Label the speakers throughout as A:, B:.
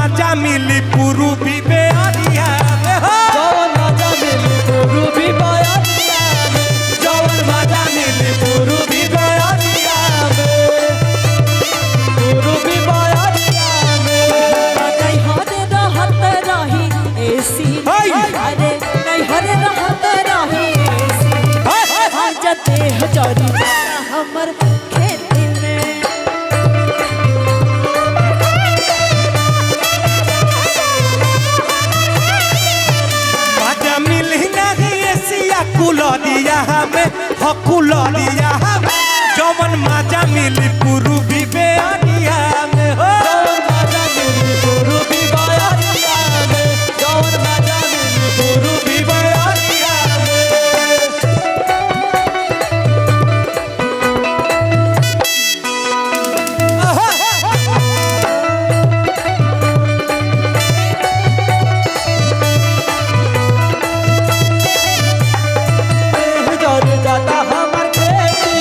A: मजा मिली पूर्वी बेअरिया में हो
B: जवन मजा मिली पूर्वी बयरिया में
A: जवन मजा मिली पूर्वी बेअरिया में
B: पूर्वी बयरिया में
C: नहीं हरे रहत रही एसी अरे नहीं हरे रहत रही एसी हम जते हजारी हमर खेती में
A: मजा मिली नहीं एसिया कुलरिया में हो कुलरिया में जवन मजा मिली पूर्वी बेअरिया में हो
B: जवन मजा मिली पूर्वी बयरिया में जवन मजा मिली पूर्वी बयरिया में जर जाता हमार खेती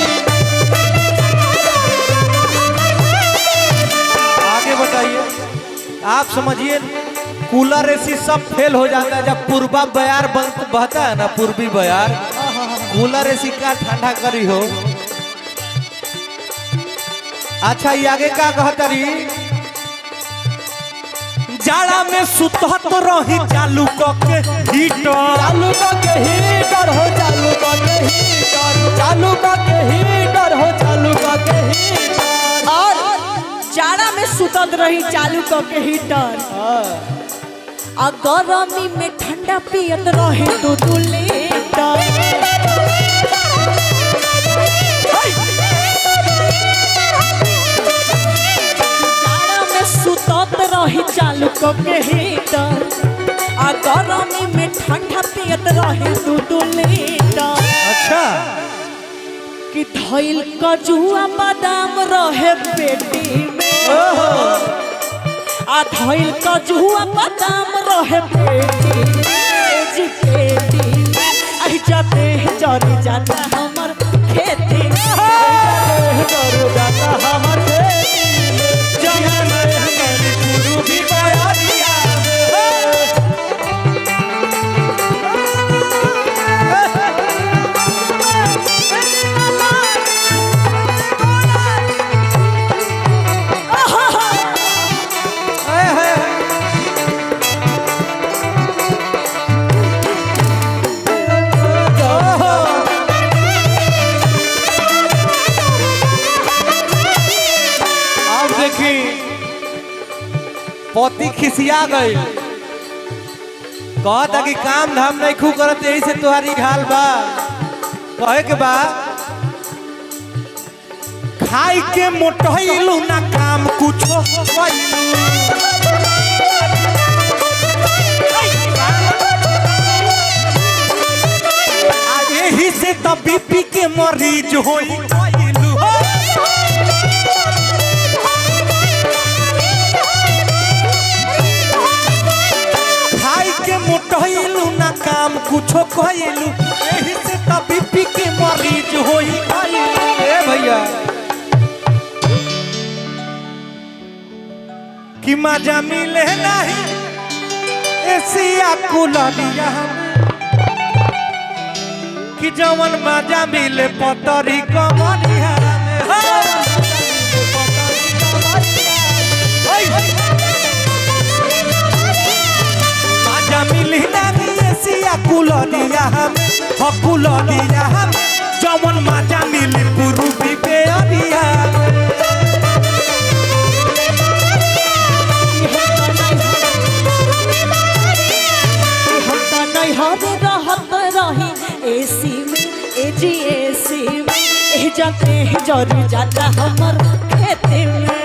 A: आगे बताइए आप समझिए कूलर एसी सब फेल हो जाता है जब पूर्वा बयार बहता है ना पूर्वी बयार कूलर एसी का ठंडा करी हो। अच्छा ये आगे का कहतरी जाड़ा में सुतहत रही चालू के हीटर
B: चालू के हीटर हो चालू के हीटर चालू के हीटर हो चालू के हीटर
C: और जाड़ा में सुतत रही चालू के हीटर आ गर्मी में ठंडा पियत रहे 2 लीटर जाड़ा में सुतत रही चालू के हीटर आ गर्मी में ठंडा पियत रहे 2 लीटर
A: अच्छा
C: कि धइल कजुआ बादाम रहे पेटी में आ धइल कजुआ बादाम रहे पेटी में जी पेटी में आई जाते जरी जाता हमर खेती
B: जर जाता हमार खेती
A: जवन मजा मिली पूर्वी बेअरिया में पति खिसिया गई कहता कि काम धाम नहीं खू करत यही से तुम्हारी हाल बा कहे के बा खाई के मोटइलू ना काम कुछो यही से तो बीपी के मरीज होई मोटइलू ना काम कुछो कहलू यही से तो बीपी के मरीज होई ए भैया कि मजा मिले नहीं एसिया कुलरिया कि जवन मजा मिले पतरी कमरिया में मिली नहीं एसिया कुलरिया हम हो कुलरिया हम जवन मजा मिली पूर्वी बेअरिया
C: हम तो नहीं हरे रहत रही एसी में एजी एसी में ए जाते जरी जाता हमर खेती में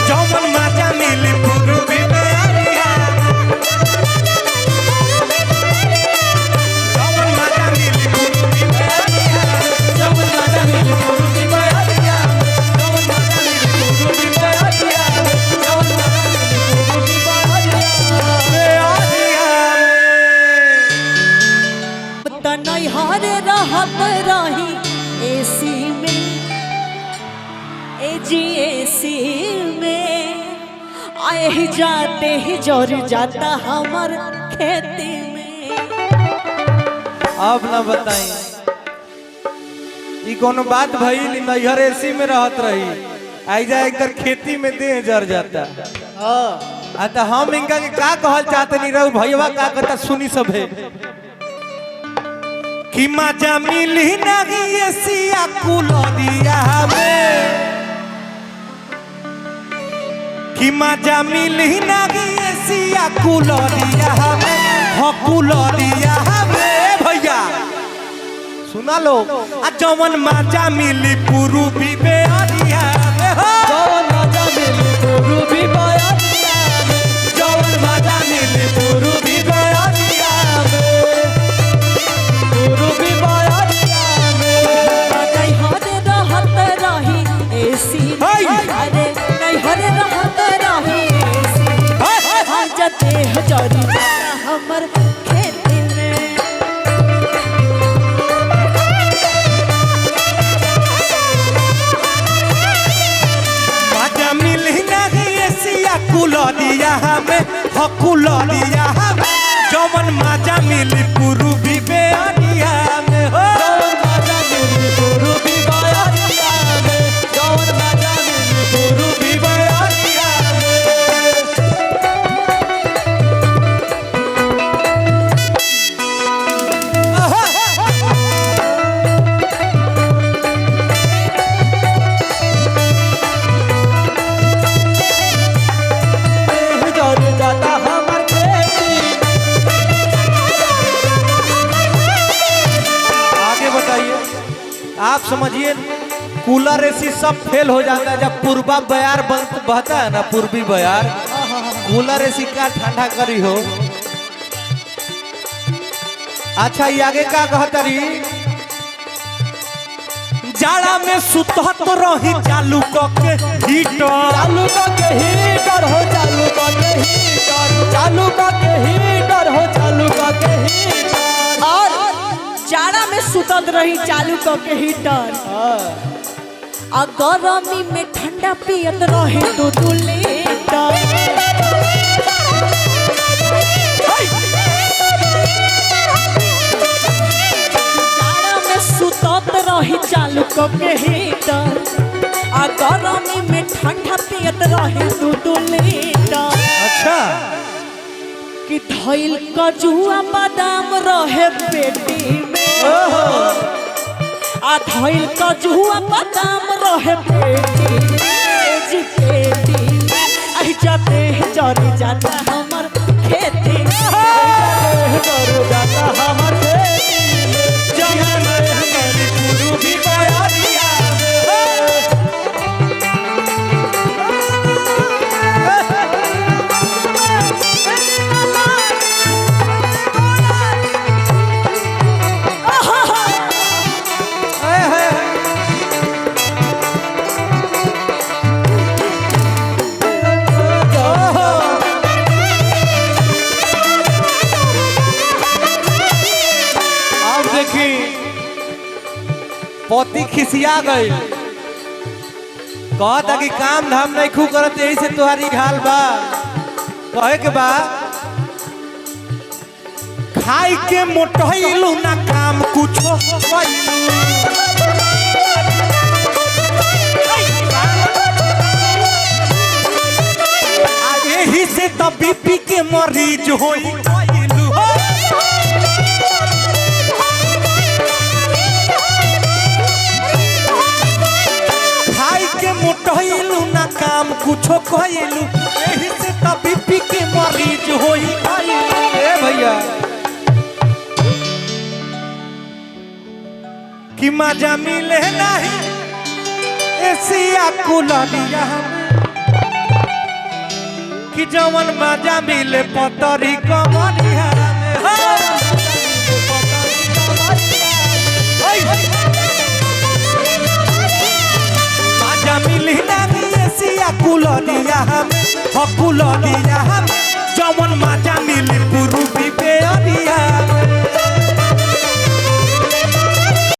A: जवन मजा मिली पूर्वी बेअरिया जवन मजा मिली पूर्वी बेअरिया जवन मजा मिली पूर्वी बेअरिया जवन मजा मिली पूर्वी बेअरिया जवन मजा मिली पूर्वी बेअरिया
C: तो नहीं एजी में आए जाते ही जोर जाता हमार खेती में।
A: अब ना बताई ई कोनो बात भइल नैहर एसी में रहत रही आई जा एक खेती में देह जर जाता। हाँ तो हम इनका के का कहल चाहते नहीं रहू भैया का कहता सुनी सब है कि मजा मिली नहीं एसिया कुलरिया में कि मजा मिली नहीं एसिया कुलरिया में हो कुलरिया में भैया सुना लो आ जवन मजा मिली पूर्वी बेअरिया में हो
B: जवन मजा मिली पूर्वी बेअरिया में
A: जवन मजा मिली पूर्वी बेअरिया
B: पूर्वी बेअरिया में
C: नैहर रहत रही एसी अरे नैहर रहत रही एसी जते हजारी हमर खेती में।
A: मजा मिली नहीं एसिया कुलरिया में हो कुलरिया में जवन मजा मिली पूर्वी बेअरिया में हो
B: जवन मजा मिली पूर्वी बेअरिया में जवन मजा मिली पूर्वी बेअरिया में जोर जाता हमार खेती।
A: आगे बताइए आप समझिए कूलर एसी सब फेल हो जाता है जब पूर्वा बयार बहता है ना पूर्वी बयार कूलर एसी का ठंडा करी हो। अच्छा ये आगे का कहता रही जाड़ा में सुतत रही चालू के हीटर
B: चालू के हीटर हो चालू के हीटर चालू के हीटर हो चालू के हीटर
C: और जाड़ा में सुतत रही चालू के हीटर आ गर्मी में ठंडा पियत रहे 2-2 लीटर। जाड़ा में सुतत रही चालू के हीटर आ गर्मी में ठंडा पियत रहे 2-2 लीटर।
A: अच्छा
C: कि धइल कजुआ बादाम रहे पेटी में आ धइल कजुआ बादाम रहे पेटी में जी पेटी में आई जाते जरी जाता हमर खेती
B: जोर जाता हमार खेती में
A: जवन मिली पूर्वी बेअरिया पति खिसिया गई कहता कि काम धाम नहीं खू करत यही से तुम्हारी हाल बा कहे के बा खाई के मोटइलू ना काम कुछो यही से तो बीपी के मरीज होई मोटइलू ना काम कुछो कहलू यही से तो बीपी के मरीज होई ए भैया कि मजा मिले नहीं एसिया कुलरिया कि जवन मजा मिले पतरी कमरिया मजा मिली नहीं एसिया कुलरिया में हो कुलरिया में